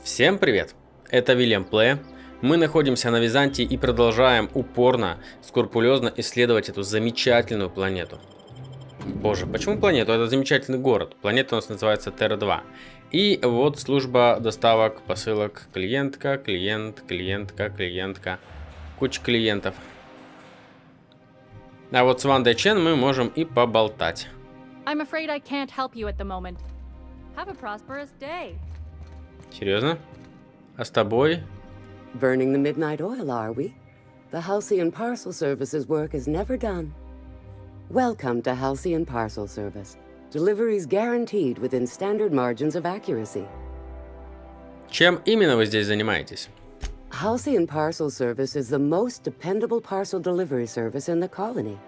Всем привет! Это Вильям Плей. Мы находимся на Византии и продолжаем упорно, скрупулезно исследовать эту замечательную планету. Боже, почему планету? Это замечательный город. Планета у нас называется Терра-2. И вот служба доставок, посылок, клиентка, клиентка. Куча клиентов. А вот с Вандой Чен мы можем и поболтать. I'm afraid I can't help you at the moment. Have a prosperous day. Серьезно? А с тобой? Burning the midnight oil, are we? The Halcyon Parcel Service's work is never done. Welcome to Halcyon Parcel Service. Deliveries guaranteed within standard margins of accuracy. Чем именно вы здесь занимаетесь? Halcyon Parcel Service is the most dependable parcel delivery service in the colony.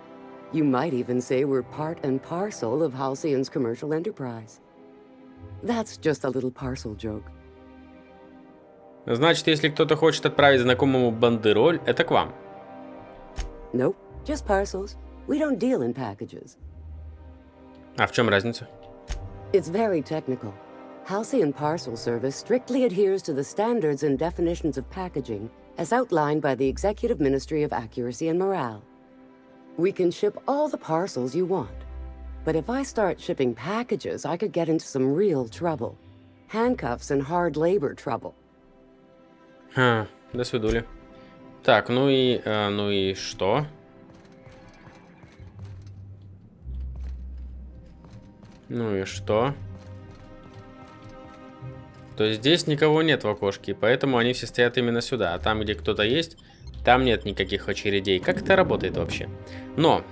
You might even say we're part and parcel of Halcyon's commercial enterprise. That's just a little parcel joke. Значит, если кто-то хочет отправить знакомому бандероль, это к вам. Nope, just parcels. We don't deal in packages. А в чем разница? It's very technical. Halcyon Parcel Service strictly adheres to the standards and definitions of packaging as outlined by the Executive Ministry of Accuracy and Morale. We can ship all the parcels you want. But if I start shipping packages, I could get into some real trouble. Handcuffs and hard labor trouble. До свидули. Так, ну и что? Ну и что? То есть здесь никого нет в окошке, поэтому они все стоят именно сюда. А там, где кто-то есть, там нет никаких очередей. Как это работает вообще? Но.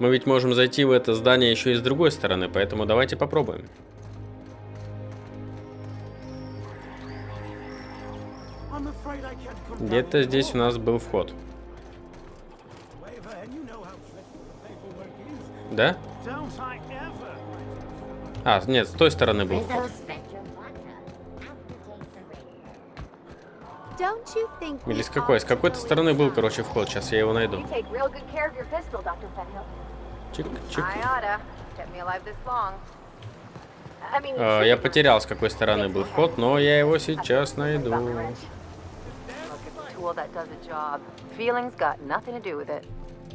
Мы ведь можем зайти в это здание еще и с другой стороны, поэтому давайте попробуем. Где-то здесь у нас был вход. Да? А, нет, с той стороны был вход. Или с какой? С какой-то стороны был, короче, вход. Сейчас я его найду. Чик-чик. Я потерял, с какой стороны был вход, но я его сейчас найду.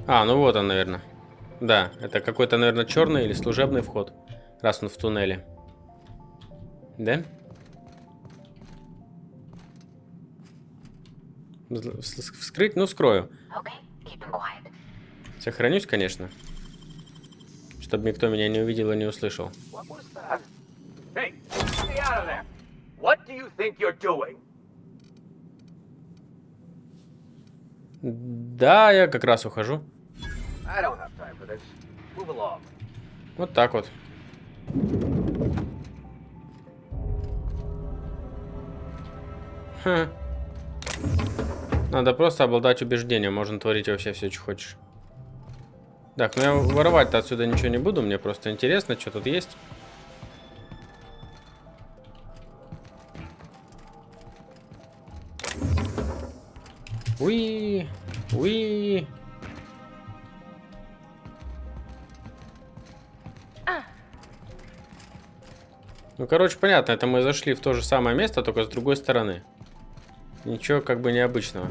А, ну вот он, наверное. Да, это какой-то, наверное, черный или служебный вход, раз он в туннеле. Да? Вскрыть? Ну, скрою. Сохранюсь, конечно. Чтобы никто меня не увидел и не услышал. Да, я как раз ухожу. Вот так вот. Надо просто обладать убеждением. Можно творить вообще все, что хочешь. Так, ну я воровать-то отсюда ничего не буду. Мне просто интересно, что тут есть. Уи. Ну, короче, понятно, это мы зашли в то же самое место, только с другой стороны. Ничего как бы необычного.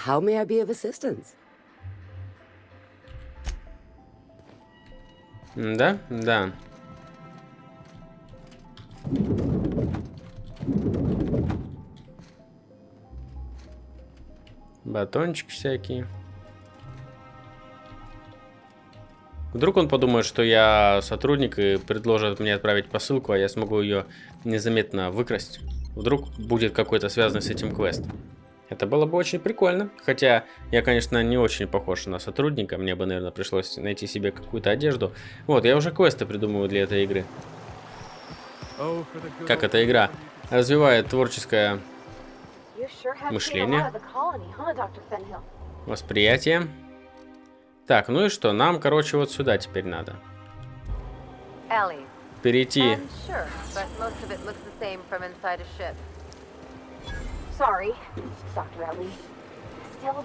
How may I be of assistance? Да? Да. Батончики всякие. Вдруг он подумает, что я сотрудник и предложит мне отправить посылку, а я смогу ее незаметно выкрасть. Вдруг будет какой-то связанный с этим квест. Это было бы очень прикольно. Хотя я, конечно, не очень похож на сотрудника. Мне бы, наверное, пришлось найти себе какую-то одежду. Вот, я уже квесты придумываю для этой игры. Как эта игра развивает творческое мышление, восприятие. Так, ну и что? Нам, короче, вот сюда теперь надо. Ellie. Перейти.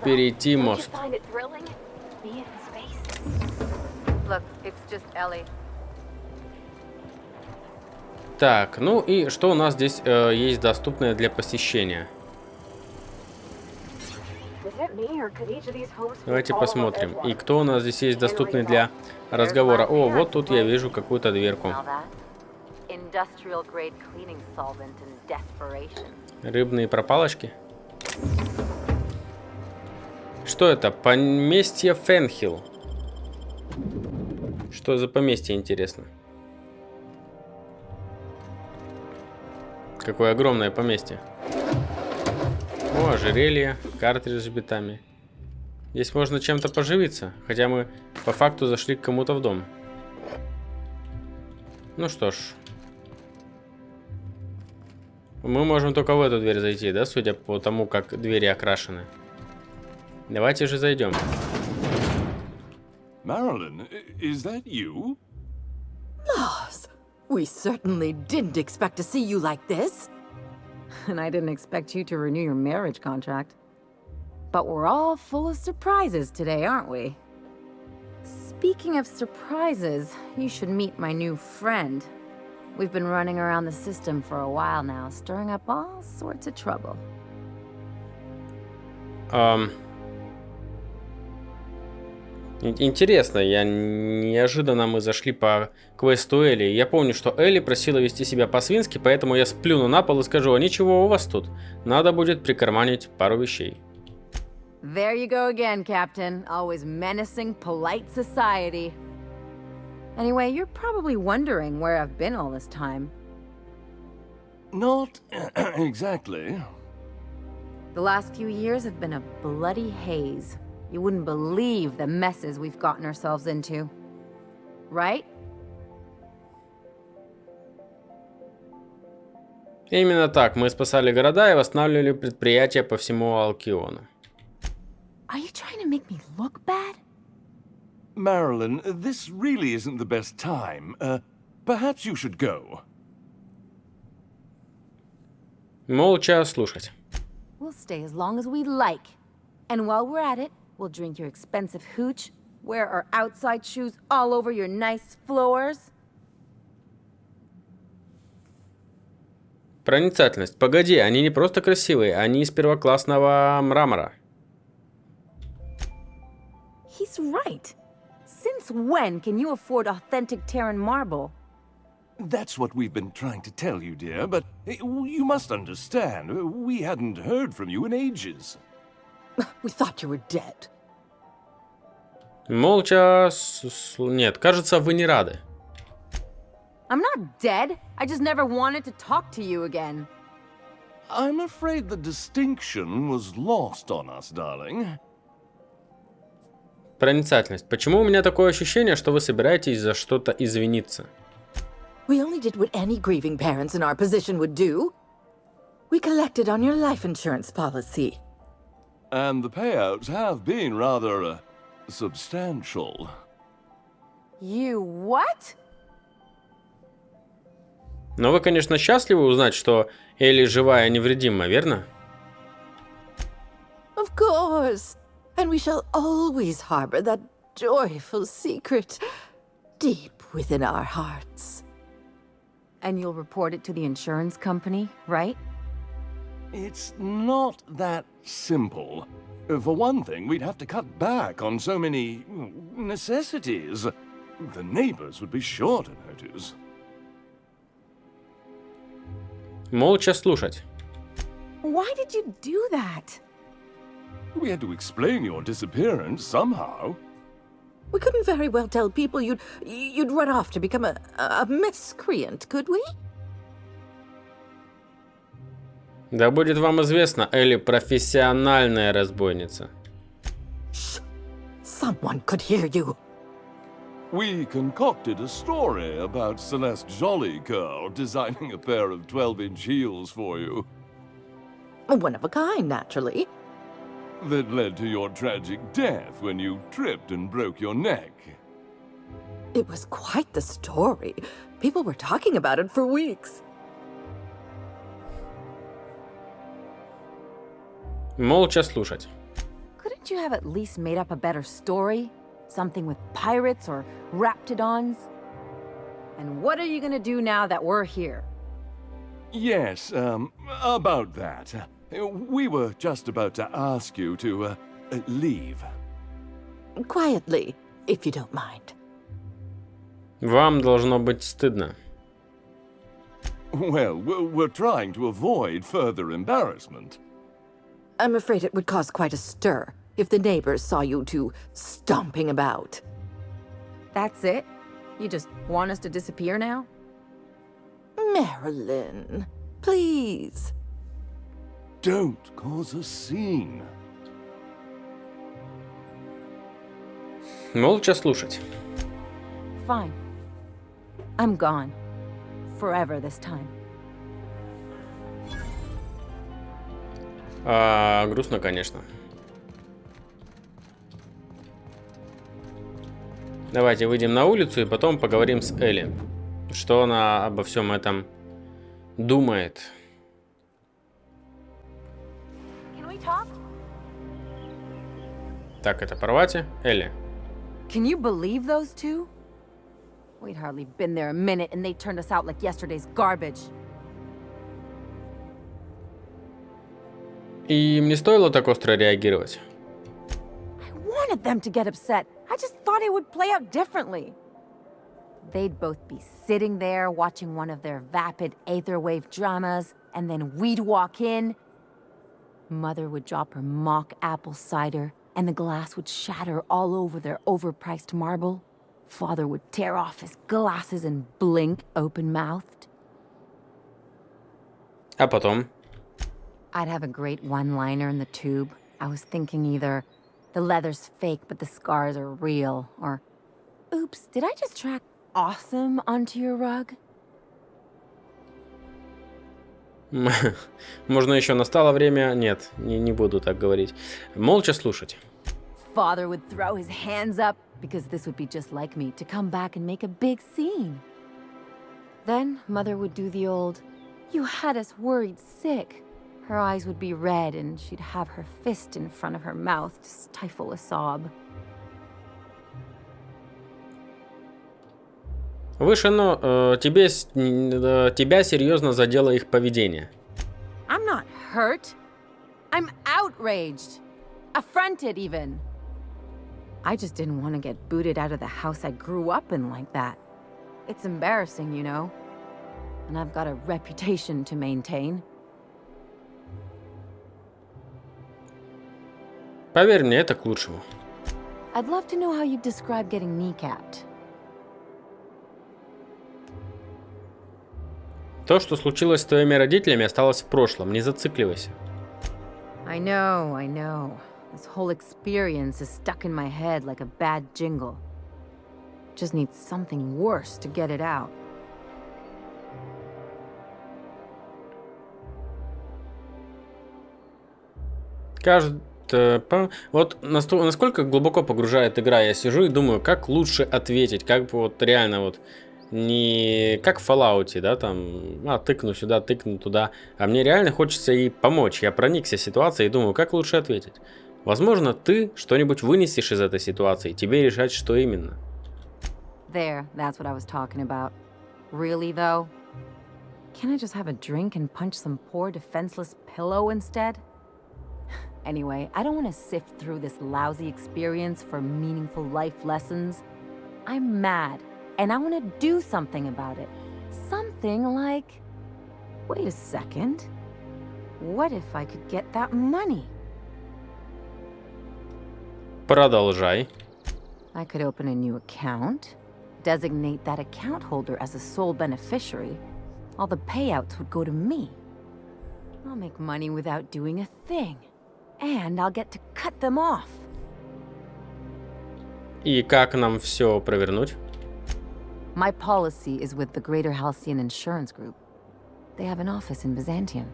Перейти мост. Look, it's just Ellie. Так, ну и что у нас здесь есть доступное для посещения? Давайте посмотрим. И кто у нас здесь есть доступный для разговора? О, вот тут я вижу какую-то дверку. Рыбные пропалочки. Что это? Поместье Фенхил. Что за поместье, интересно? Какое огромное поместье. О, ожерелье, картридж с битами. Здесь можно чем-то поживиться, хотя мы по факту зашли к кому-то в дом. Ну что ж. Мы можем только в эту дверь зайти, да, судя по тому, как двери окрашены. Давайте же зайдем. Marilyn, is that you? Laws, we certainly didn't expect to see you like this. And I didn't expect you to renew your marriage contract. But we're all full of surprises today, aren't we? Speaking of surprises, you should meet my new friend. We've been running around the system for a while now, stirring up all sorts of trouble. Интересно, неожиданно мы зашли по квесту Элли. Я помню, что Элли просила вести себя по-свински, поэтому я сплюну на пол и скажу: а ничего у вас тут. Надо будет прикарманить пару вещей. There you go again, Captain. Always menacing polite society. Anyway, you're probably wondering where I've been all this time. Not exactly. The last few years have been a bloody haze. You wouldn't believe the messes we've gotten ourselves into. Right? Именно так. Мы спасали города и восстанавливали предприятия по всему Алкиону. Are you trying to make me look bad? Marilyn, this really isn't the best time. Perhaps you should go. Молча слушать. We'll stay as long as we like. And while we're at it, we'll drink your expensive hooch, wear our outside shoes all over your nice floors. Проницательность. Погоди, они не просто красивые, они из первоклассного мрамора. He's right. Since when can you afford authentic Terran marble? That's what we've been trying to tell you, dear, but you must understand, we hadn't heard from you in ages. We thought you were dead. Молча... Нет, кажется, вы не рады. I'm not dead. I just never wanted to talk to you again. I'm afraid the distinction was lost on us, darling. Проницательность. Почему у меня такое ощущение, что вы собираетесь за что-то извиниться? We only did what any grieving parents in our position would do. We collected on your life insurance policy. And the payouts have been rather substantial. You what? Но вы, конечно, счастливы узнать, что Элли живая и невредима, верно? Of course. And we shall always harbor that joyful secret deep within our hearts. And you'll report it to the insurance company, right? It's not that simple. For one thing, we'd have to cut back on so many necessities. The neighbors would be sure to notice. Молча слушать. Why did you do that? We had to explain your disappearance somehow. We couldn't very well tell people you'd run off to become a miscreant, could we? Да будет вам известно, Элли профессиональная разбойница. Shh! Someone could hear you. We concocted a story about Celeste Jollycurl designing a pair of 12-inch heels for you. One of a kind, naturally. That led to your tragic death when you tripped and broke your neck. It was quite the story. People were talking about it for weeks. Молча слушать. Couldn't you have at least made up a better story? Something with pirates or raptidons? And what are you gonna do now that we're here? Yes, about that. We were just about to ask you to, leave. Quietly, if you don't mind. Вам должно быть стыдно. Well, we're trying to avoid further embarrassment. I'm afraid it would cause quite a stir if the neighbors saw you two stomping about. That's it? You just want us to disappear now? Marilyn, please. Don't cause a scene. Молча слушать. Fine. I'm gone. Forever this time. Грустно, конечно. Давайте выйдем на улицу и потом поговорим с Элли. Что она обо всем этом думает. Can we talk? Так, это порвати. Элли. Can you believe those two? We'd hardly been there a minute and they turned us out like yesterday's garbage. И им не стоило так остро реагировать. I wanted them to get upset. I just thought it would play out differently. They'd both be sitting there watching one of their vapid aetherwave dramas, and then we'd walk in. Mother would drop her mock apple cider, and the glass would shatter all over their overpriced marble. Father would tear off his glasses and blink open-mouthed. А потом? I'd have a great one-liner in the tube. I was thinking either, the leather's fake but the scars are real, or, oops, did I just track awesome onto your rug? Можно еще настало время? Нет, не буду так говорить. Молча слушать. Father would throw his hands up, because this would be just like me, to come back and make a big scene. Then Mother would do the old, "You had us worried sick." Her eyes would be red and she'd have her fist in front of her mouth to stifle a sob. Выше, но тебя серьезно задело их поведение. I'm not hurt. I'm outraged. Affronted even. I just didn't want to get booted out of the house I grew up in like that. It's embarrassing, you know. And I've got a reputation to maintain. Поверь мне, это к лучшему. I'd love to know how you'd describe getting kneecapped. То, что случилось с твоими родителями, осталось в прошлом. Не зацикливайся. I know. This whole experience is stuck in my head like a bad jingle. Just need something worse to get it out. Вот насколько глубоко погружает игра, я сижу и думаю, как лучше ответить, как бы вот реально вот не как в Fallout, да, там, тыкну сюда, тыкну туда, а мне реально хочется ей помочь. Я проникся ситуацией и думаю, как лучше ответить. Возможно, ты что-нибудь вынесешь из этой ситуации, тебе решать, что именно. There, that's what I was talking about. Really, though? Can't I just have a drink and punch some poor defenseless pillow instead? Anyway, I don't want to sift through this lousy experience for meaningful life lessons. I'm mad, and I want to do something about it. Something like... Wait a second. What if I could get that money? Продолжай. I could open a new account, designate that account holder as a sole beneficiary. All the payouts would go to me. I'll make money without doing a thing. And I'll get to cut them off. И как нам все провернуть? My policy is with the Greater Halcyon Insurance Group. They have an office in Byzantium.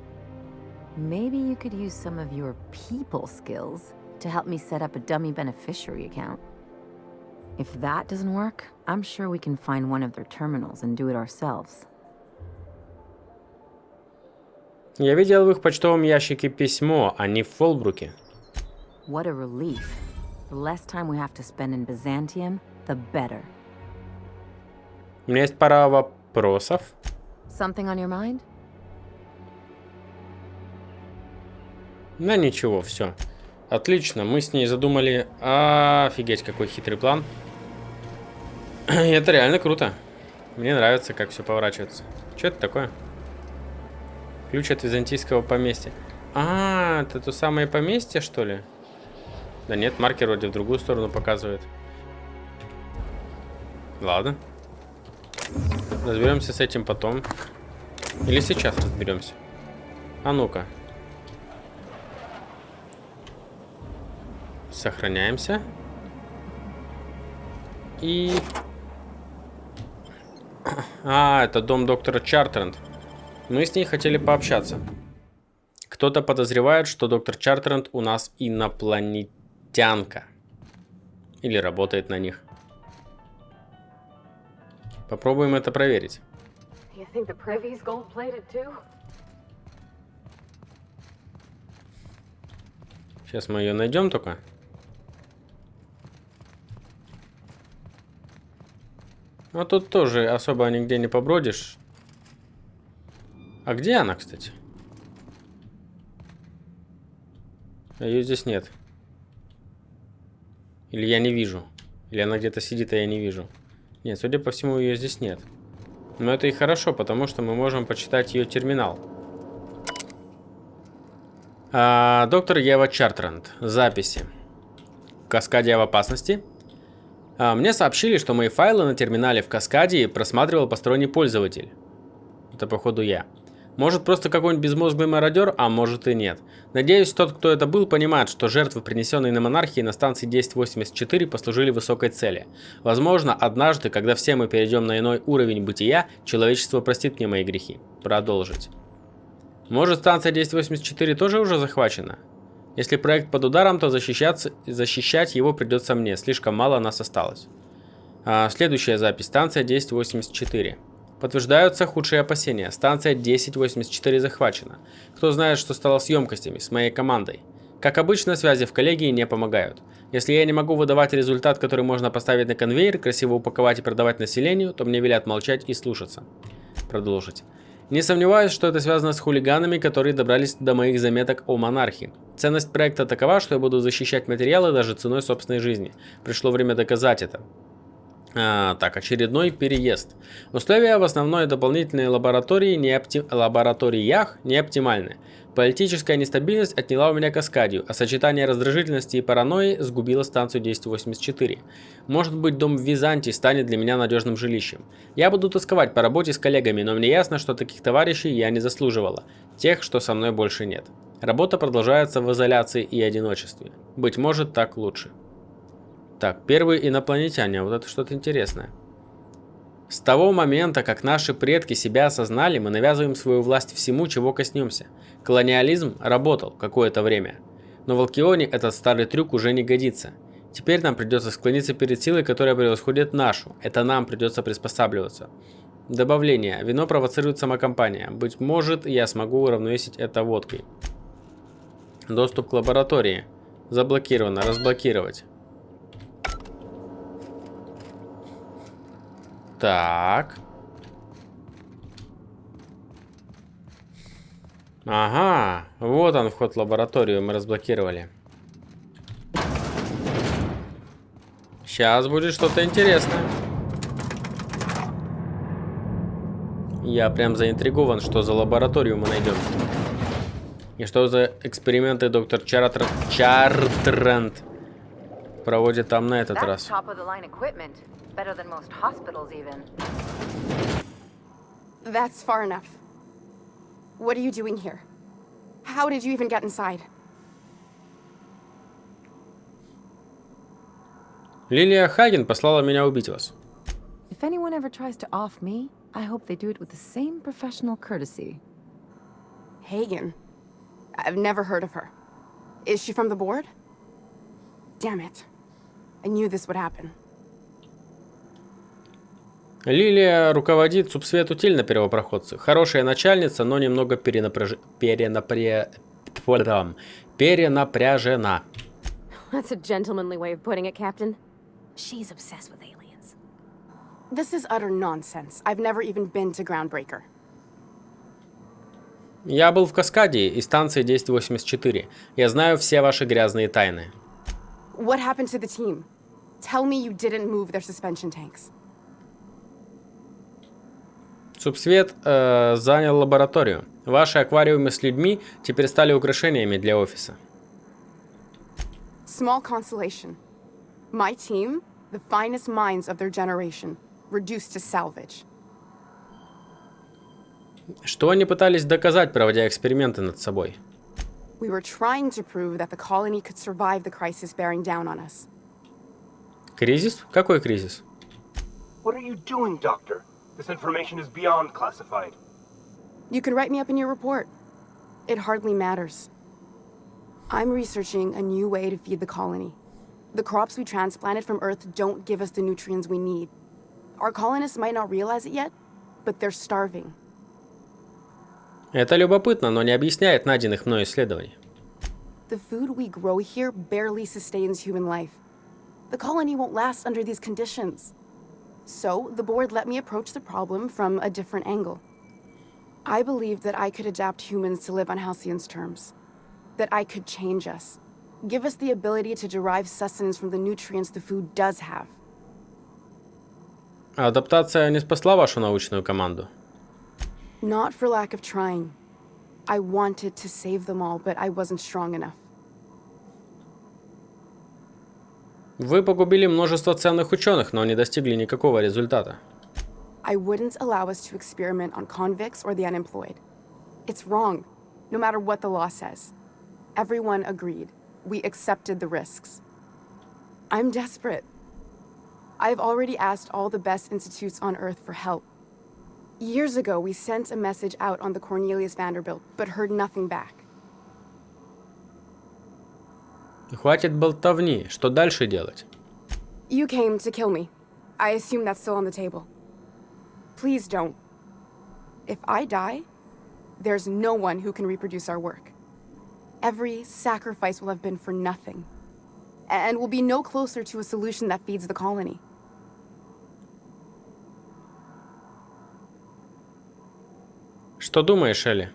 Maybe you could use some of your people skills to help me set up a dummy beneficiary account. If that doesn't work, I'm sure we can find one of their terminals and do it ourselves. Я видел в их почтовом ящике письмо, а не в Фолбруке. What a relief. The less time we have to spend in Byzantium, the better. У меня есть пара вопросов. Something on your mind? Да ничего, все. Отлично, мы с ней задумали... Офигеть, какой хитрый план. И это реально круто. Мне нравится, как все поворачивается. Что это такое? Ключ от византийского поместья. Это то самое поместье, что ли? Да нет, маркер вроде в другую сторону показывает. Ладно. Разберемся с этим потом. Или сейчас разберемся. А ну-ка. Сохраняемся. И... это дом доктора Чартренд. Мы с ней хотели пообщаться. Кто-то подозревает, что доктор Чартренд у нас инопланетянка. Или работает на них. Попробуем это проверить. Сейчас мы ее найдем только. А тут тоже особо нигде не побродишь. А где она, кстати? Ее здесь нет. Или я не вижу. Или она где-то сидит, а я не вижу. Нет, судя по всему, ее здесь нет. Но это и хорошо, потому что мы можем почитать ее терминал. Доктор Ева Чартренд. Записи. Каскаде в опасности. Мне сообщили, что мои файлы на терминале в Каскаде просматривал посторонний пользователь. Это, походу, я. Может, просто какой-нибудь безмозглый мародер, а может и нет. Надеюсь, тот, кто это был, понимает, что жертвы, принесенные на монархии на станции 1084, послужили высокой цели. Возможно, однажды, когда все мы перейдем на иной уровень бытия, человечество простит мне мои грехи. Продолжить. Может, станция 1084 тоже уже захвачена? Если проект под ударом, то защищать его придется мне. Слишком мало нас осталось. Следующая запись. Станция 1084. Подтверждаются худшие опасения. Станция 1084 захвачена. Кто знает, что стало с емкостями, с моей командой? Как обычно, связи в коллегии не помогают. Если я не могу выдавать результат, который можно поставить на конвейер, красиво упаковать и продавать населению, то мне велят молчать и слушаться. Продолжить. Не сомневаюсь, что это связано с хулиганами, которые добрались до моих заметок о монархии. Ценность проекта такова, что я буду защищать материалы даже ценой собственной жизни. Пришло время доказать это. Так, очередной переезд. Условия в основной дополнительной лабораториях не оптимальны. Политическая нестабильность отняла у меня Каскадию, а сочетание раздражительности и паранойи сгубило станцию 1084. Может быть, дом в Византии станет для меня надежным жилищем. Я буду тосковать по работе с коллегами, но мне ясно, что таких товарищей я не заслуживала. Тех, что со мной больше нет. Работа продолжается в изоляции и одиночестве. Быть может, так лучше. Так, первые инопланетяне, вот это что-то интересное. С того момента, как наши предки себя осознали, мы навязываем свою власть всему, чего коснемся. Колониализм работал какое-то время, но в Алкионе этот старый трюк уже не годится. Теперь нам придется склониться перед силой, которая превосходит нашу. Это нам придется приспосабливаться. Добавление. Вино провоцирует самокомпания. Быть может, я смогу уравновесить это водкой. Доступ к лаборатории. Заблокировано. Разблокировать. Так. Ага, вот он, вход в лабораторию, мы разблокировали. Сейчас будет что-то интересное. Я прям заинтригован, что за лабораторию мы найдем. И что за эксперименты доктор Чартренд проводит там на этот раз. That's far enough. What are you doing here? How did you even get inside? Лилия Хаген послала меня убить вас. If anyone ever tries to off me, I hope they do it with the same professional courtesy. Hagen? I've never heard of her. Is she from the board? Damn it. I knew this would happen. Лилия руководит субсвету Тиль на первопроходце. Хорошая начальница, но немного перенапряжена. That's a gentlemanly way of putting it, Captain. She's obsessed with aliens. This is utter nonsense. I've never even been to Groundbreaker. Я был в Каскаде и станции 1084. Я знаю все ваши грязные тайны. What happened to the team? Tell me you didn't move their suspension tanks. Субсвет занял лабораторию. Ваши аквариумы с людьми теперь стали украшениями для офиса. Small consolation. My team, the finest minds of their generation, reduced to salvage. Что они пытались доказать, проводя эксперименты над собой? We were trying to prove that the colony could survive the crisis bearing down on us. Кризис? Какой кризис? What are you doing, Doctor? This information is beyond classified. You can write me up in your report. It hardly matters. I'm researching a new way to feed the colony. The crops we transplanted from Earth don't give us the nutrients we need. Our colonists might not realize it yet, but they're starving. Это любопытно, но не объясняет найденных мной исследований. The food we grow here barely sustains human life. The colony won't last under these conditions. So, the board let me approach the problem from a different angle. I believed that I could adapt humans to live on Halcyon's terms. That I could change us. Give us the ability to derive sustenance from the nutrients the food does have. Адаптация не спасла вашу научную команду? Not for lack of trying. I wanted to save them all, but I wasn't strong enough. Вы погубили множество ценных ученых, но не достигли никакого результата. I wouldn't allow us to experiment on convicts or the unemployed. It's wrong, no matter what the law says. Everyone agreed. We accepted the risks. I'm desperate. I've already asked all the best institutes on Earth for help. Years ago, we sent a message out on the Cornelius Vanderbilt, but heard nothing back. Хватит болтовни. Что дальше делать? You came to kill me. I assume that's still on the table. Please don't. If I die, there's no one who can reproduce our work. Every sacrifice will have been for nothing. And we'll be no closer to a solution that feeds the colony. Что думаешь, Элли?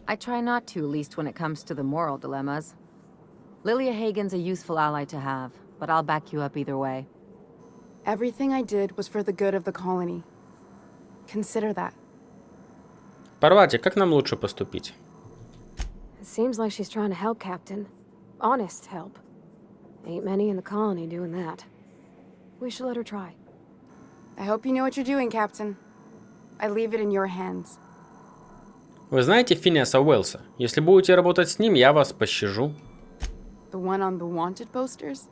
I try not to, least when it comes to the moral dilemmas. Lilia Hagen's a useful ally to have, but I'll back you up either way. Everything I did was for the good of the colony. Consider that. Парвати, как нам лучше поступить? It seems like she's trying to help, Captain. Honest help. Ain't many in the colony doing that. We should let her try. I hope you know what you're doing, Captain. I leave it in your hands. Вы знаете Финиаса Уэллса? Если будете работать с ним, я вас пощажу. The one on the wanted posters?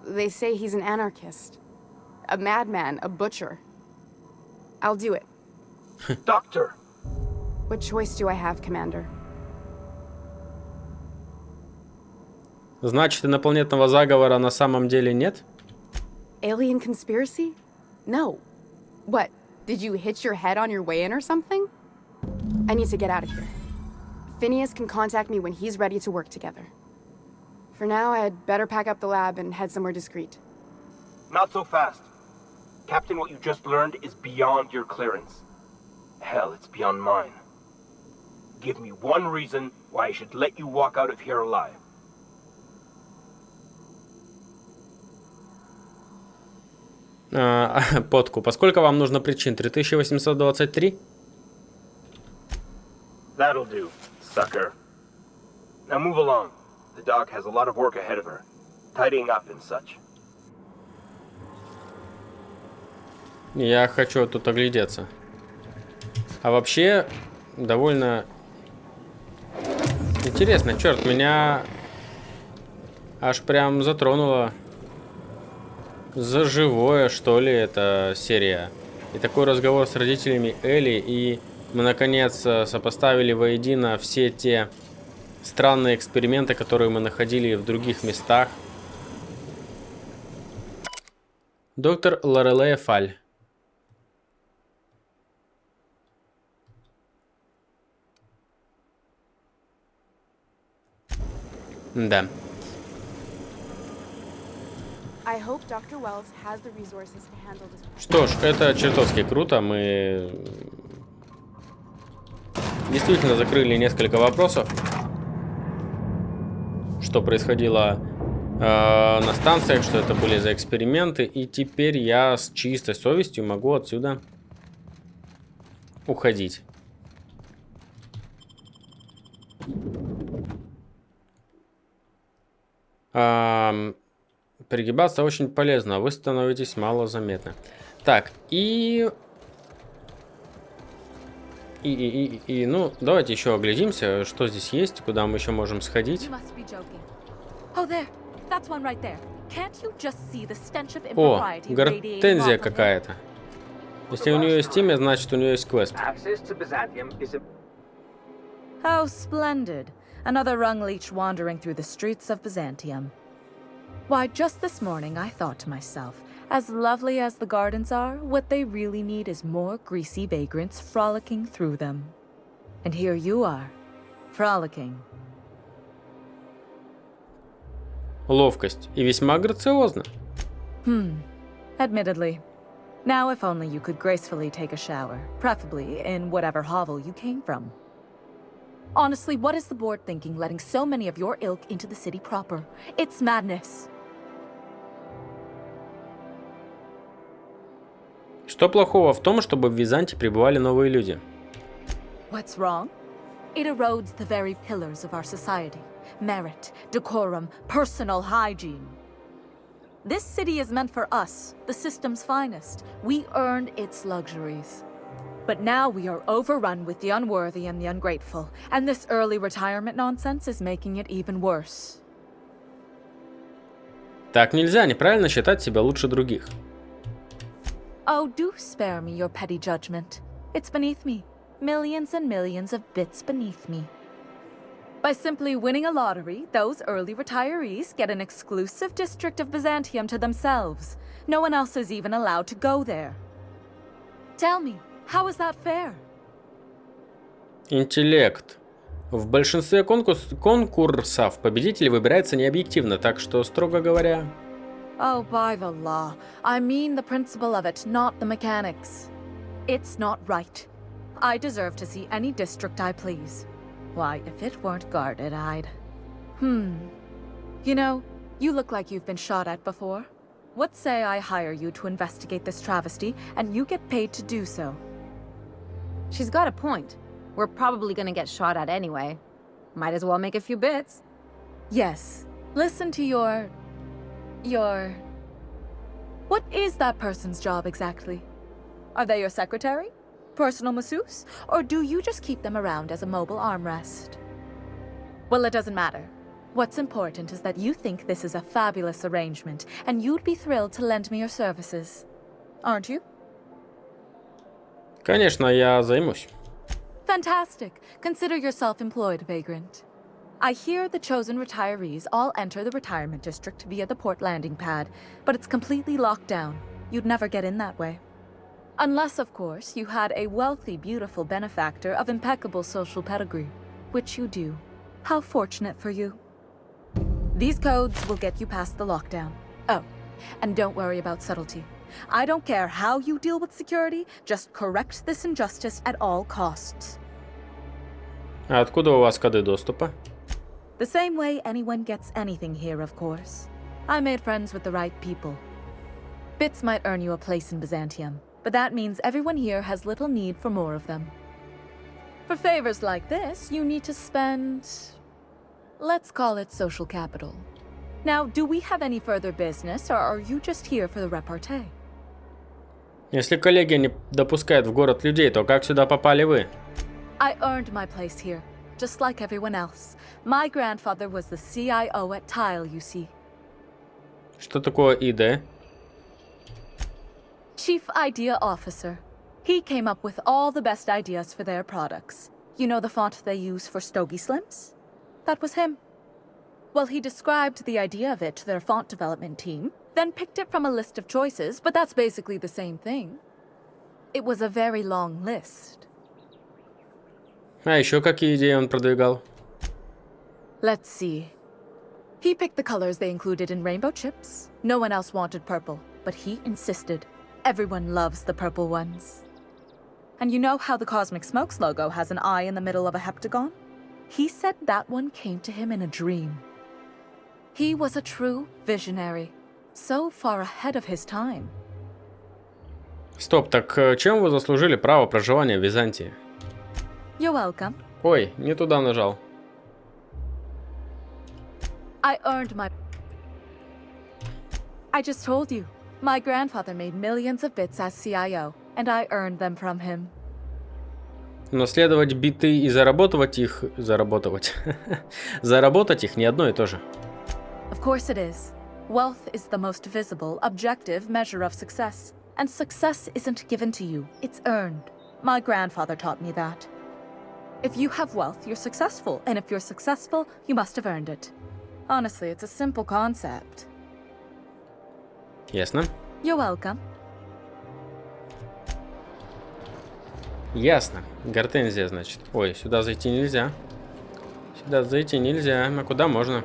They say he's an anarchist. A madman, a butcher. I'll do it. Doctor! What choice do I have, Commander? Значит, инопланетного заговора на самом деле нет? Alien conspiracy? No. What, did you hit your head on your way in or something? I need to get out of here. Phineas can contact me when he's ready to work together. For now, I'd better pack up the lab and head somewhere discreet. Not so fast. Captain, what you just learned is beyond your clearance. Hell, it's beyond mine. Give me one reason why I should let you walk out of here alive. Подкуп. А сколько вам нужно причин? 3823? That'll do, sucker. Now move along. The dog has a lot of work ahead of her. Tidying up and such. Я хочу тут оглядеться. А вообще, довольно интересно. Черт, меня аж прям затронуло за живое, что ли, эта серия. И такой разговор с родителями Элли, и мы, наконец, сопоставили воедино все те странные эксперименты, которые мы находили в других местах. Доктор Лорелея Фаль. Да. I I hope Dr. Wells has the resources to handle this. Что ж, это чертовски круто. Мы действительно закрыли несколько вопросов. Что происходило на станциях, что это были за эксперименты. И теперь я с чистой совестью могу отсюда уходить. Перегибаться очень полезно, вы становитесь малозаметны. Так, ну, давайте еще оглядимся, что здесь есть, куда мы еще можем сходить. О, гортензия какая-то. Если у нее есть имя, значит у нее есть квест. How splendid. Another rung leech wandering through the streets of Byzantium. Why, just this morning I thought to myself, as lovely as the gardens are, what they really need is more greasy vagrants frolicking through them. And here you are, frolicking. Ловкость. И весьма грациозно. Admittedly. Now if only you could gracefully take a shower, preferably in whatever hovel you came from. Honestly, what is the board thinking letting so many of your ilk into the city proper? It's madness. Что плохого в том, чтобы в Византе прибывали новые люди? What's wrong? It erodes the very pillars of our society. Merit, decorum, personal hygiene. This city is meant for us, the system's finest. We earned its luxuries. But now we are overrun with the unworthy and the ungrateful, and this early retirement nonsense is making it even worse. Так нельзя, неправильно считать себя лучше других. Oh, do spare me your petty judgment. It's beneath me. Millions and millions of bits beneath me. By simply winning a lottery, those early retirees get an exclusive district of Byzantium to themselves. No one else is even allowed to go there. Tell me, how is that fair? Интеллект. В большинстве конкурсов победитель выбирается не объективно, так что, строго говоря... Oh, by the law. I mean the principle of it, not the mechanics. It's not right. I deserve to see any district I please. Why, if it weren't guarded, I'd... You know, you look like you've been shot at before. What say I hire you to investigate this travesty, and you get paid to do so? She's got a point. We're probably gonna get shot at anyway. Might as well make a few bits. Yes. Listen to your... What is that person's job exactly? Are they your secretary? Personal masseuse? Or do you just keep them around as a mobile armrest? Well, it doesn't matter. What's important is that you think this is a fabulous arrangement, and you'd be thrilled to lend me your services. Aren't you? Конечно, я займусь. Fantastic. Consider yourself employed, vagrant. I hear the chosen retirees all enter the retirement district via the port landing pad, but it's completely locked down. You'd never get in that way. Unless, of course, you had a wealthy, beautiful benefactor of impeccable social pedigree, which you do. How fortunate for you. These codes will get you past the lockdown. Oh, and don't worry about subtlety. I don't care how you deal with security, just correct this injustice at all costs. А откуда у вас коды доступа? The same way anyone gets anything here, of course. I made friends with the right people. Bits might earn you a place in Byzantium, but that means everyone here has little need for more of them. For favors like this, you need to spend... let's call it social capital. Now, do we have any further business, or are you just here for the repartee? Если коллегия не допускает в город людей, то как сюда попали вы? I earned my place here, just like everyone else. My grandfather was the CIO at Tile, you see. Что такое ИД? Chief Idea Officer. He came up with all the best ideas for their products. You know the font they use for Stogie Slims? That was him. Well, he described the idea of it to their font development team, then picked it from a list of choices, but that's basically the same thing. It was a very long list. А еще какие идеи он продвигал? Let's see. He picked the colors they included in rainbow chips. No one else wanted purple, but he insisted. Everyone loves the purple ones. And you know how the Cosmic Smokes logo has an eye in the middle of a heptagon? He said that one came to him in a dream. He was a true visionary, so far ahead of his time. Стоп, так чем вы заслужили право проживания в Византии? You're welcome. Ой, не туда нажал. I earned my... I just told you. My grandfather made millions of bits as CIO, and I earned them from him. Наследовать биты и заработать их... Заработать их не одно и то же. Of course it is. Wealth is the most visible, objective measure of success. And success isn't given to you, it's earned. My grandfather taught me that. If you have wealth, you're successful. And if you're successful, you must have earned it. Honestly, it's a simple concept. Ясно. You're welcome. Ясно. Гортензия, значит. Ой, сюда зайти нельзя. Сюда зайти нельзя. А куда можно?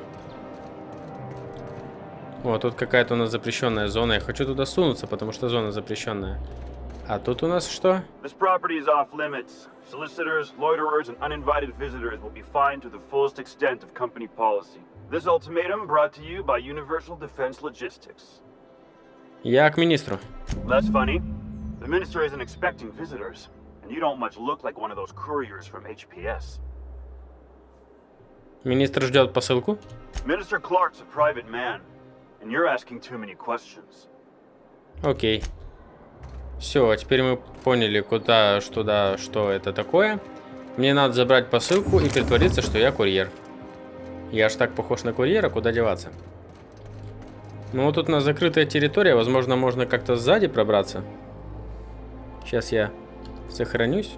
О, тут какая-то у нас запрещенная зона. Я хочу туда сунуться, потому что зона запрещенная. А тут у нас что? This property is off limits. Solicitors, loiterers, and uninvited visitors will be fined to the fullest extent of company policy. This ultimatum brought to you by Universal Defense Logistics. Я к министру. Less funny. The minister isn't expecting visitors, and you don't much look like one of those couriers from HPS. Министр ждет посылку? Minister Clark's a private man, and you're asking too many questions. Окей. Все, теперь мы поняли, куда, что это такое. Мне надо забрать посылку и притвориться, что я курьер. Я ж так похож на курьера, куда деваться? Ну вот тут у нас закрытая территория, возможно, можно как-то сзади пробраться. Сейчас я сохранюсь.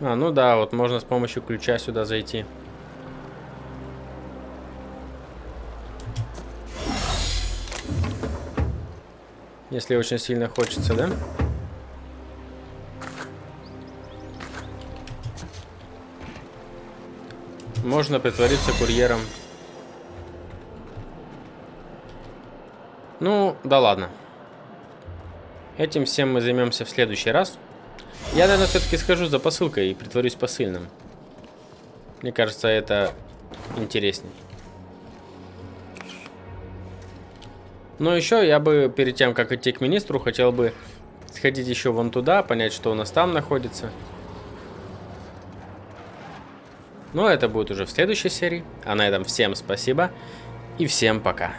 А, ну да, вот можно с помощью ключа сюда зайти. Если очень сильно хочется, да? Можно притвориться курьером. Ну, да ладно. Этим всем мы займемся в следующий раз. Я, наверное, все-таки схожу за посылкой и притворюсь посыльным. Мне кажется, это интересней. Но еще я бы, перед тем, как идти к министру, хотел бы сходить еще вон туда, понять, что у нас там находится. Но это будет уже в следующей серии. А на этом всем спасибо и всем пока.